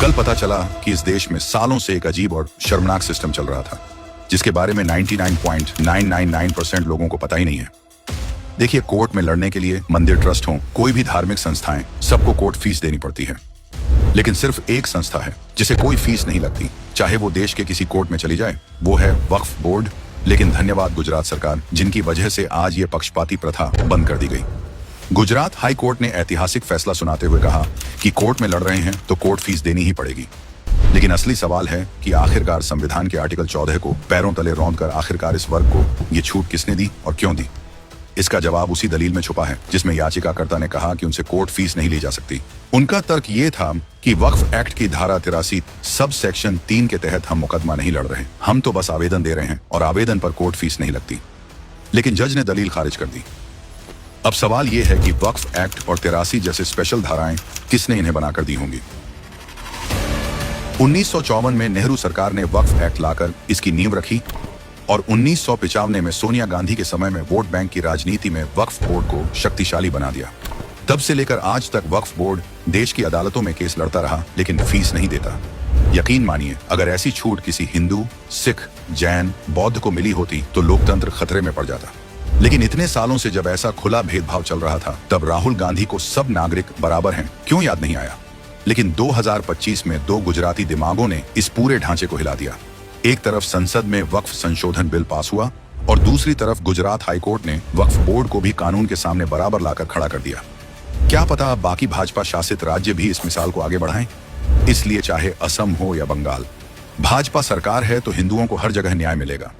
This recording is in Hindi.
कल पता चला कि इस देश में सालों से एक अजीब और शर्मनाक सिस्टम चल रहा था, जिसके बारे में 99.999% लोगों को पता ही नहीं है। देखिए, कोर्ट में लड़ने के लिए मंदिर ट्रस्ट हो, कोई भी धार्मिक संस्थाएं, सबको कोर्ट फीस देनी पड़ती है। लेकिन सिर्फ एक संस्था है जिसे कोई फीस नहीं लगती, चाहे वो देश के किसी कोर्ट में चली जाए, वो है वक्फ बोर्ड। लेकिन धन्यवाद गुजरात सरकार, जिनकी वजह से आज ये पक्षपाती प्रथा बंद कर दी गई। गुजरात हाई कोर्ट ने ऐतिहासिक फैसला सुनाते हुए कहा कि कोर्ट में लड़ रहे हैं तो कोर्ट फीस देनी ही पड़ेगी। लेकिन असली सवाल है कि आखिरकार संविधान के आर्टिकल 14 को पैरों तले रौंदकर आखिरकार इस वर्ग को ये छूट किसने दी और क्यों दी? इसका जवाब उसी दलील में छुपा है जिसमें याचिकाकर्ता ने कहा कि उनसे कोर्ट फीस नहीं ली जा सकती। उनका तर्क ये था कि वक्फ एक्ट की धारा 83 सब सेक्शन 3 के तहत हम मुकदमा नहीं लड़ रहे, हम तो बस आवेदन दे रहे हैं और आवेदन पर कोर्ट फीस नहीं लगती। लेकिन जज ने दलील खारिज कर दी। अब सवाल यह है कि वक्फ एक्ट और 83 जैसे स्पेशल धाराएं किसने इन्हें बनाकर दी होंगी? 1954 में नेहरू सरकार ने वक्फ एक्ट लाकर इसकी नींव रखी और 1995 में सोनिया गांधी के समय में वोट बैंक की राजनीति में वक्फ बोर्ड को शक्तिशाली बना दिया। तब से लेकर आज तक वक्फ बोर्ड देश की अदालतों में केस लड़ता रहा, लेकिन फीस नहीं देता। यकीन मानिए, अगर ऐसी छूट किसी हिंदू, सिख, जैन, बौद्ध को मिली होती तो लोकतंत्र खतरे में पड़ जाता। लेकिन इतने सालों से जब ऐसा खुला भेदभाव चल रहा था, तब राहुल गांधी को सब नागरिक बराबर हैं क्यों याद नहीं आया? लेकिन 2025 में 2 गुजराती दिमागों ने इस पूरे ढांचे को हिला दिया। एक तरफ संसद में वक्फ संशोधन बिल पास हुआ और दूसरी तरफ गुजरात हाईकोर्ट ने वक्फ बोर्ड को भी कानून के सामने बराबर लाकर खड़ा कर दिया। क्या पता अब बाकी भाजपा शासित राज्य भी इस मिसाल को आगे बढ़ाएं? इसलिए चाहे असम हो या बंगाल, भाजपा सरकार है तो हिंदुओं को हर जगह न्याय मिलेगा।